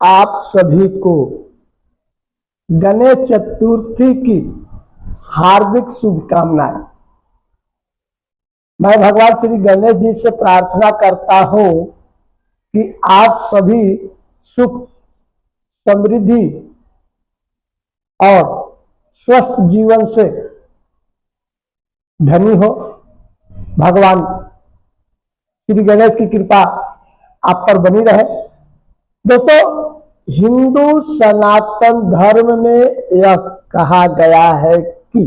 आप सभी को गणेश चतुर्थी की हार्दिक शुभकामनाएं। मैं भगवान श्री गणेश जी से प्रार्थना करता हूं कि आप सभी सुख, समृद्धि और स्वस्थ जीवन से धनी हो। भगवान श्री गणेश की कृपा आप पर बनी रहे। दोस्तों, हिंदू सनातन धर्म में यह कहा गया है कि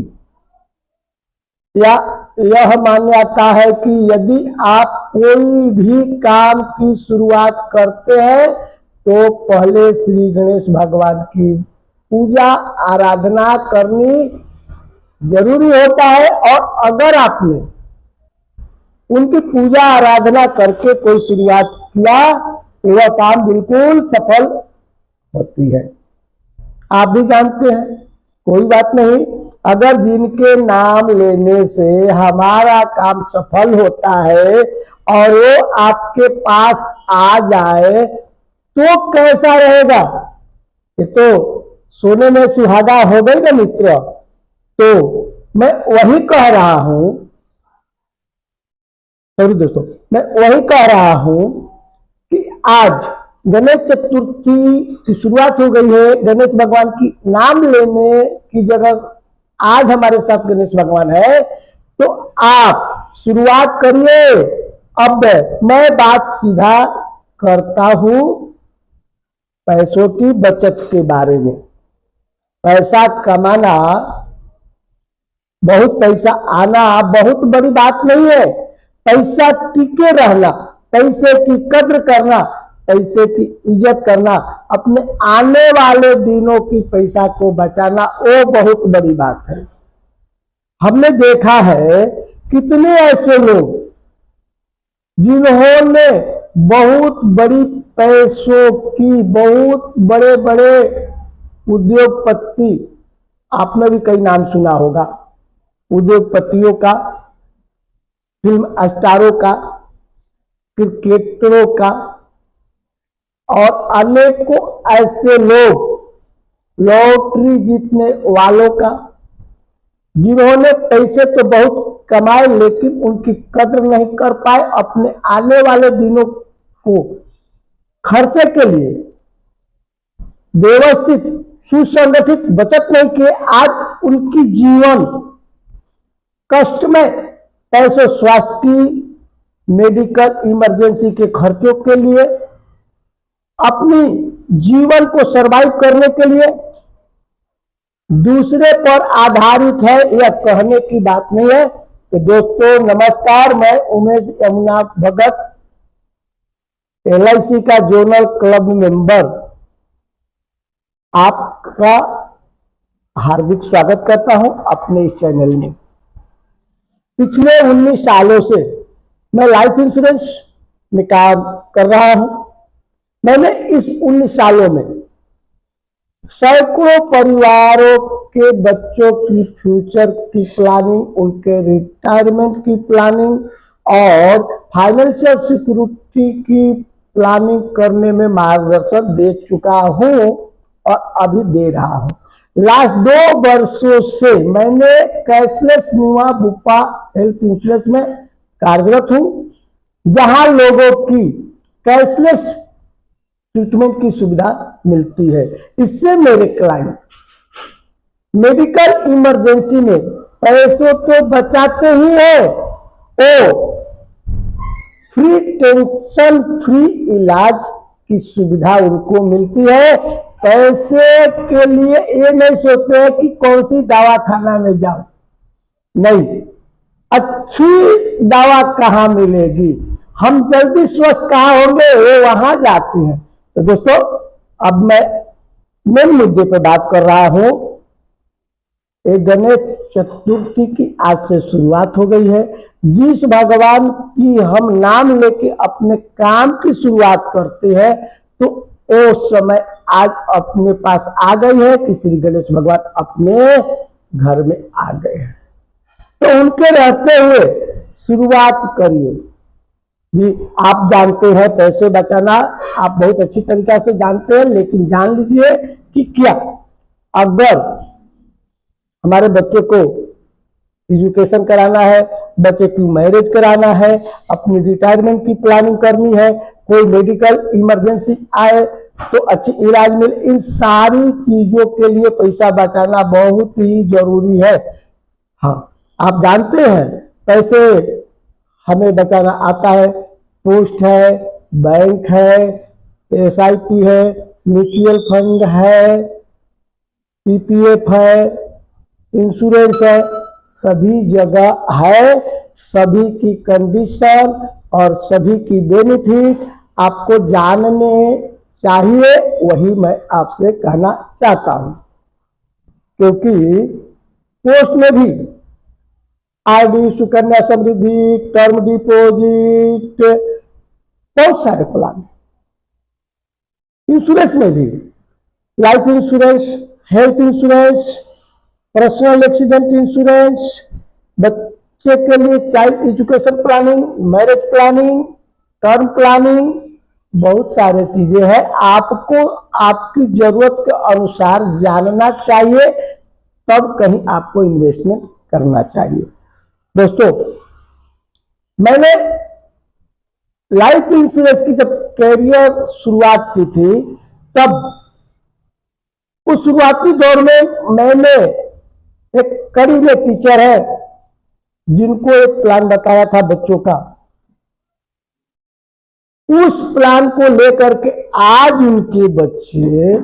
यह मान्यता है कि यदि आप कोई भी काम की शुरुआत करते हैं तो पहले श्री गणेश भगवान की पूजा आराधना करनी जरूरी होता है, और अगर आपने उनकी पूजा आराधना करके कोई शुरुआत किया तो वह काम बिल्कुल सफल होती है। आप भी जानते हैं, कोई बात नहीं, अगर जिनके नाम लेने से हमारा काम सफल होता है और वो आपके पास आ जाए तो कैसा रहेगा? ये तो सोने में सुहागा हो गई ना मित्र। तो मैं वही कह रहा हूं, सॉरी दोस्तों, मैं वही कह रहा हूं कि आज गणेश चतुर्थी की शुरुआत हो गई है। गणेश भगवान की नाम लेने की जगह आज हमारे साथ गणेश भगवान है, तो आप शुरुआत करिए। अब मैं बात सीधा करता हूं पैसों की बचत के बारे में। पैसा कमाना, बहुत पैसा आना बहुत बड़ी बात नहीं है। पैसा टिके रहना, पैसे की कद्र करना, पैसे की इज्जत करना, अपने आने वाले दिनों की पैसा को बचाना, वो बहुत बड़ी बात है। हमने देखा है कितने ऐसे लोग जिन्होंने बहुत बड़ी पैसों की, बहुत बड़े बड़े उद्योगपति, आपने भी कई नाम सुना होगा उद्योगपतियों का, फिल्म स्टारों का, क्रिकेटरों का, और अनेकों ऐसे लोग, लॉटरी जीतने वालों का, जिन्होंने पैसे तो बहुत कमाए लेकिन उनकी कद्र नहीं कर पाए। अपने आने वाले दिनों को खर्चे के लिए व्यवस्थित सुसंगठित बचत नहीं किए। आज उनकी जीवन कष्ट में पैसों, स्वास्थ्य की, मेडिकल इमरजेंसी के खर्चों के लिए, अपनी जीवन को सरवाइव करने के लिए दूसरे पर आधारित है, यह कहने की बात नहीं है। तो दोस्तों नमस्कार, मैं उमेश यमुना भगत, LIC का जोनल क्लब मेंबर, आपका हार्दिक स्वागत करता हूं अपने इस चैनल में। पिछले 19 सालों से मैं लाइफ इंश्योरेंस में काम कर रहा हूं। मैंने इस 19 सालों में सैकड़ों परिवारों के बच्चों की फ्यूचर की प्लानिंग, उनके रिटायरमेंट की प्लानिंग और फाइनेंशियल सिक्योरिटी की प्लानिंग करने में मार्गदर्शन दे चुका हूं और अभी दे रहा हूं। लास्ट 2 वर्षों से मैंने कैशलेस नुमा बुपा हेल्थ इंश्योरेंस में कार्यरत हूं, जहां लोगों की कैशलेस ट्रीटमेंट की सुविधा मिलती है। इससे मेरे क्लाइंट मेडिकल इमरजेंसी में पैसों तो बचाते ही हैं, तो फ्री टेंशन फ्री इलाज की सुविधा उनको मिलती है। पैसे के लिए ये नहीं सोचते हैं कि कौन सी दवाखाना में जाओ, नहीं, अच्छी दवा कहाँ मिलेगी, हम जल्दी स्वस्थ कहाँ होंगे, वो वहां जाते हैं। तो दोस्तों, अब मैं मेन मुद्दे पर बात कर रहा हूं। एक गणेश चतुर्थी की आज से शुरुआत हो गई है। जिस भगवान की हम नाम लेके अपने काम की शुरुआत करते हैं, तो वो समय आज अपने पास आ गई है कि श्री गणेश भगवान अपने घर में आ गए हैं। तो उनके रहते हुए शुरुआत करिए। भी आप जानते हैं पैसे बचाना, आप बहुत अच्छी तरीका से जानते हैं, लेकिन जान लीजिए कि क्या अगर हमारे बच्चे को एजुकेशन कराना है, बच्चे की मैरिज कराना है, अपनी रिटायरमेंट की प्लानिंग करनी है, कोई मेडिकल इमरजेंसी आए तो अच्छी इलाज मिले, इन सारी चीजों के लिए पैसा बचाना बहुत ही जरूरी है। हाँ, आप जानते हैं पैसे हमें बचाना आता है, पोस्ट है, बैंक है, SIP है, म्यूचुअल फंड है, PPF है, इंश्योरेंस है, सभी जगह है। सभी की कंडीशन और सभी की बेनिफिट आपको जानने चाहिए, वही मैं आपसे कहना चाहता हूं। क्योंकि पोस्ट में भी RD, Sukanya Samriddhi, term deposit, बहुत सारे प्लान। इंश्योरेंस में भी life insurance, health insurance, personal accident insurance, बच्चे के लिए child education planning, marriage planning, term planning, बहुत सारे चीजें हैं। आपको आपकी जरूरत के अनुसार जानना चाहिए, तब कहीं आपको इन्वेस्टमेंट करना चाहिए। दोस्तों, मैंने लाइफ इंश्योरेंस की जब कैरियर शुरुआत की थी, तब उस शुरुआती दौर में मैंने एक कड़ी में टीचर है जिनको एक प्लान बताया था बच्चों का, उस प्लान को लेकर के आज उनके बच्चे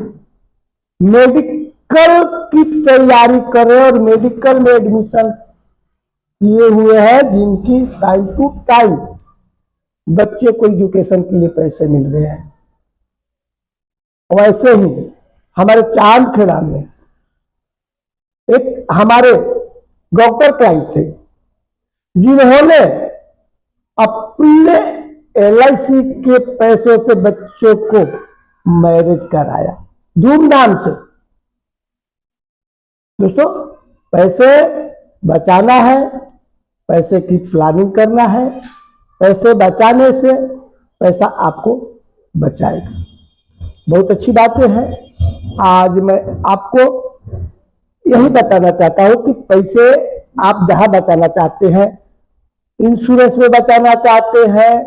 मेडिकल की तैयारी कर रहे और मेडिकल में एडमिशन किए हुए हैं, जिनकी टाइम टू टाइम बच्चे को एजुकेशन के लिए पैसे मिल रहे हैं। वैसे ही हमारे चांदखेड़ा में एक हमारे डॉक्टर क्लाइंट थे, जिन्होंने अपने LIC के पैसे से बच्चों को मैरिज कराया धूमधाम से। दोस्तों, पैसे बचाना है, पैसे की प्लानिंग करना है, पैसे बचाने से पैसा आपको बचाएगा। बहुत अच्छी बातें हैं। आज मैं आपको यही बताना चाहता हूं कि पैसे आप जहां बचाना चाहते हैं, इंश्योरेंस में बचाना चाहते हैं,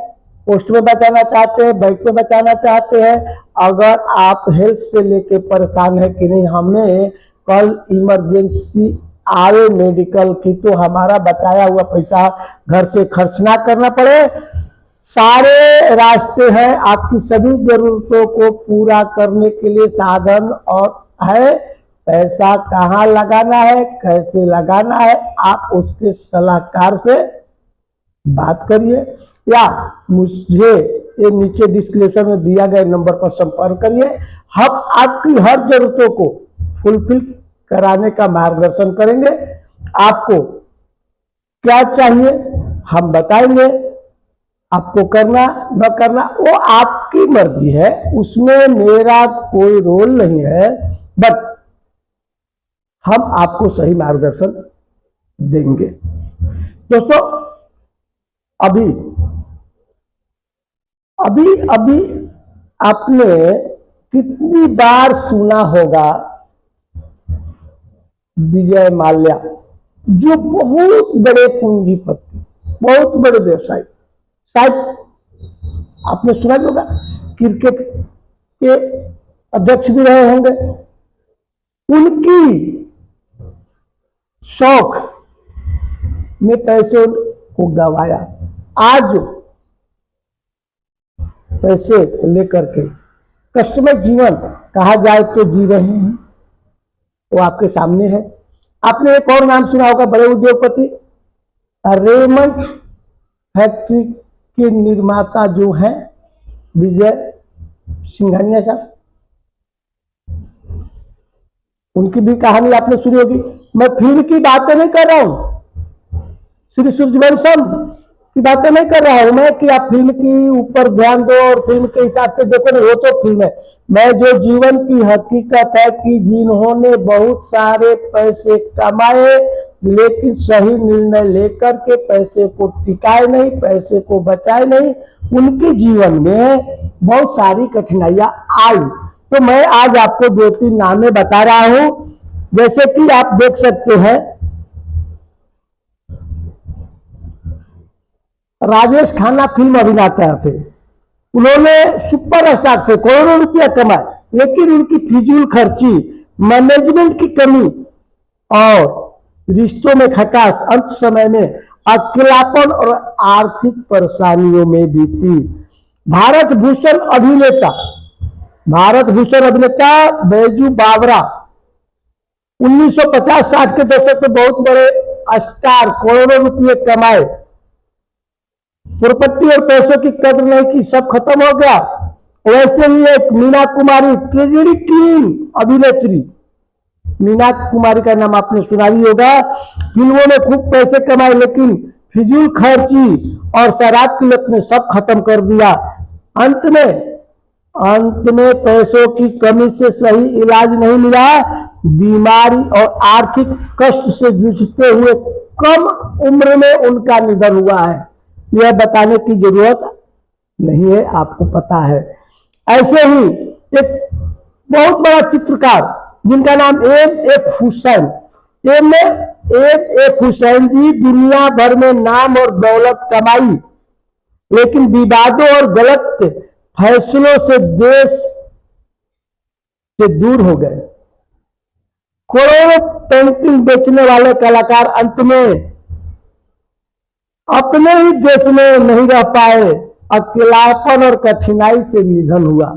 पोस्ट में बचाना चाहते हैं, बैंक में बचाना चाहते हैं, अगर आप हेल्थ से लेके परेशान है कि नहीं हमें कल इमरजेंसी आवे मेडिकल की, तो हमारा बचाया हुआ पैसा घर से खर्च ना करना पड़े, सारे रास्ते हैं आपकी सभी जरूरतों को पूरा करने के लिए साधन और है। पैसा कहाँ लगाना है, कैसे लगाना है, आप उसके सलाहकार से बात करिए या मुझे ये नीचे डिस्क्रिप्शन में दिया गए नंबर पर संपर्क करिए। हम आपकी हर जरूरतों को फुलफिल कराने का मार्गदर्शन करेंगे। आपको क्या चाहिए हम बताएंगे, आपको करना न करना वो आपकी मर्जी है, उसमें मेरा कोई रोल नहीं है, बट हम आपको सही मार्गदर्शन देंगे। दोस्तों, अभी अभी अभी आपने कितनी बार सुना होगा विजय माल्या, जो बहुत बड़े पूंजीपति, बहुत बड़े व्यवसायी, शायद आपने सुना होगा, क्रिकेट के अध्यक्ष भी रहे होंगे। उनकी शौक में पैसे को गवाया, आज पैसे लेकर के कष्टमय जीवन कहा जाए तो जी रहे हैं, वो आपके सामने है। आपने एक और नाम सुना होगा, बड़े उद्योगपति रेमंड फैक्ट्री के निर्माता जो हैं विजय सिंघानिया साहब, उनकी भी कहानी आपने सुनी होगी। मैं फिल्म की बातें नहीं कर रहा हूं, श्री सूर्यवंशम की बातें नहीं कर रहा हूं मैं कि आप फिल्म की ऊपर ध्यान दो और फिल्म के हिसाब से देखो, नहीं, वो तो फिल्म है। मैं जो जीवन की हकीकत है कि जिन्होंने बहुत सारे पैसे कमाए लेकिन सही निर्णय लेकर के पैसे को टिकाए नहीं, पैसे को बचाए नहीं, उनके जीवन में बहुत सारी कठिनाइयां आई। तो मैं आज आपको 2-3 नामें बता रहा हूं। जैसे कि आप देख सकते हैं, राजेश खन्ना फिल्म अभिनेता थे। उन्होंने सुपरस्टार से करोड़ों रुपया कमाए, लेकिन उनकी फिजूल खर्ची, मैनेजमेंट की कमी और रिश्तों में खटास अंत समय में अकेलापन और आर्थिक परेशानियों में बीती। भारत भूषण अभिनेता बैजू बावरा 1950-60 के दशक में बहुत बड़े स्टार, करोड़ों रुपये कमाए, प्रॉपर्टी और पैसों की कदर नहीं की, सब खत्म हो गया। वैसे ही एक मीना कुमारी, ट्रेजेडी क्वीन अभिनेत्री, मीना कुमारी का नाम आपने सुना ही होगा। फिल्मों में खूब पैसे कमाए लेकिन फिजूल खर्ची और शराब की लत ने सब खत्म कर दिया। अंत में पैसों की कमी से सही इलाज नहीं मिला, बीमारी और आर्थिक कष्ट से जूझते हुए कम उम्र में उनका निधन हुआ है। यह बताने की जरूरत नहीं है, आपको पता है। ऐसे ही एक बहुत बड़ा चित्रकार जिनका नाम एम.एफ. हुसैन जी दुनिया भर में नाम और दौलत कमाई, लेकिन विवादों और गलत फैसलों से देश से दूर हो गए। करोड़ों पेंटिंग बेचने वाले कलाकार अंत में अपने ही देश में नहीं रह पाए, अकेलापन और कठिनाई से निधन हुआ।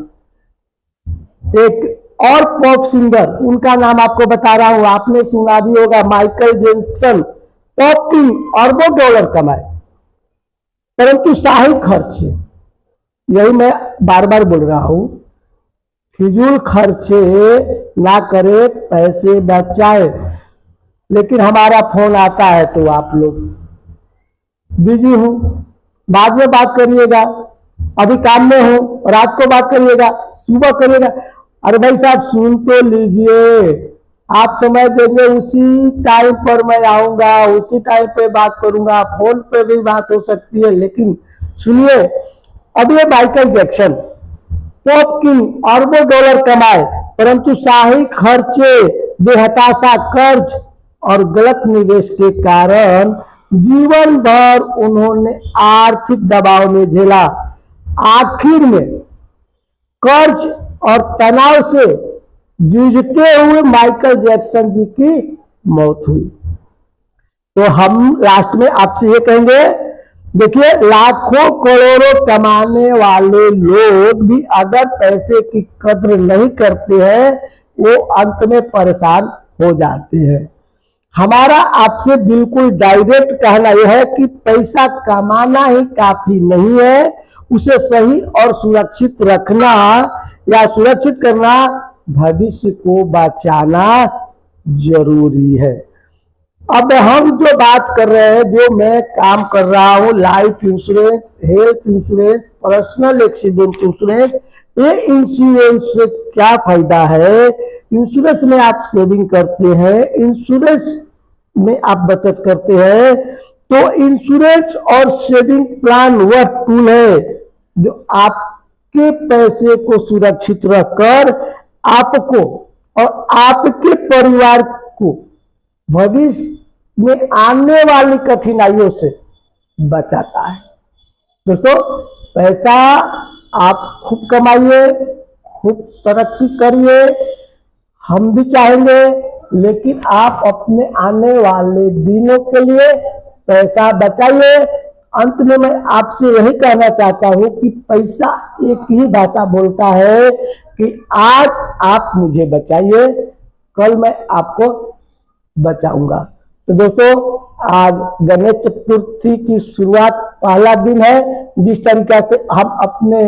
एक और पॉप सिंगर, उनका नाम आपको बता रहा हूं, आपने सुना भी होगा, माइकल जैक्सन। पॉप किंग, अरबों डॉलर कमाए, परंतु शाही खर्चे, यही मैं बार बार बोल रहा हूं, फिजूल खर्चे ना करे, पैसे बचाए। लेकिन हमारा फोन आता है तो आप लोग बिजी हूं, बाद में बात करिएगा, अभी काम में हूं, रात को बात करिएगा, सुबह करिएगा। अरे भाई साहब सुन तो लीजिए, आप समय देंगे उसी टाइम पर मैं आऊंगा, उसी टाइम पे बात करूंगा, फोन पे भी बात हो सकती है। लेकिन सुनिए, अब ये माइकल जैक्सन, पॉप किंग, अरबों डॉलर कमाए, परंतु शाही खर्चे, बेहताशा कर्ज और गलत निवेश के कारण जीवन भर उन्होंने आर्थिक दबाव में झेला। आखिर में कर्ज और तनाव से जूझते हुए माइकल जैक्सन जी की मौत हुई। तो हम लास्ट में आपसे ये कहेंगे, देखिए, लाखों करोड़ों कमाने वाले लोग भी अगर पैसे की कद्र नहीं करते हैं, वो अंत में परेशान हो जाते हैं। हमारा आपसे बिल्कुल डायरेक्ट कहना यह है कि पैसा कमाना ही काफी नहीं है, उसे सही और सुरक्षित रखना या सुरक्षित करना, भविष्य को बचाना जरूरी है। अब हम जो बात कर रहे हैं, जो मैं काम कर रहा हूं, life insurance, health insurance, personal accident insurance, ये इंश्योरेंस से क्या फायदा है? इंश्योरेंस में आप सेविंग करते हैं, इंश्योरेंस में आप बचत करते हैं। तो इंश्योरेंस और सेविंग प्लान वह टूल है जो आपके पैसे को सुरक्षित रखकर आपको और आपके परिवार को भविष्य में आने वाली कठिनाइयों से बचाता है। दोस्तों, पैसा आप खूब कमाइए, खूब तरक्की करिए, हम भी चाहेंगे, लेकिन आप अपने आने वाले दिनों के लिए पैसा बचाइए। अंत में मैं आपसे यही कहना चाहता हूं कि पैसा एक ही भाषा बोलता है कि आज आप मुझे बचाइए, कल मैं आपको बचाऊंगा। तो दोस्तों, आज गणेश चतुर्थी की शुरुआत, पहला दिन है। जिस तरीका से हम अपने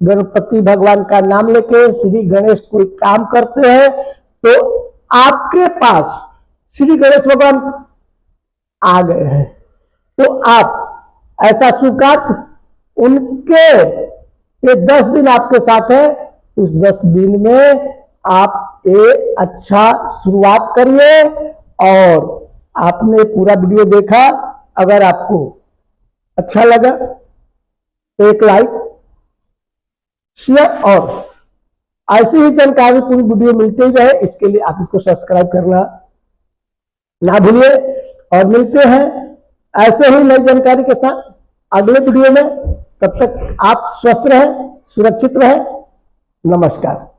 गणपति भगवान का नाम लेके श्री गणेश कोई काम करते हैं, तो आपके पास श्री गणेश भगवान आ गए हैं, तो आप ऐसा सुकार्य उनके ये 10 दिन आपके साथ है, उस 10 दिन में आप ये अच्छा शुरुआत करिए। और आपने पूरा वीडियो देखा, अगर आपको अच्छा लगा तो एक लाइक, शेयर, और ऐसी ही जानकारी पूरी वीडियो मिलते ही रहे, इसके लिए आप इसको सब्सक्राइब करना ना भूलिए। और मिलते हैं ऐसे ही नई जानकारी के साथ अगले वीडियो में। तब तक आप स्वस्थ रहें, सुरक्षित रहें। नमस्कार।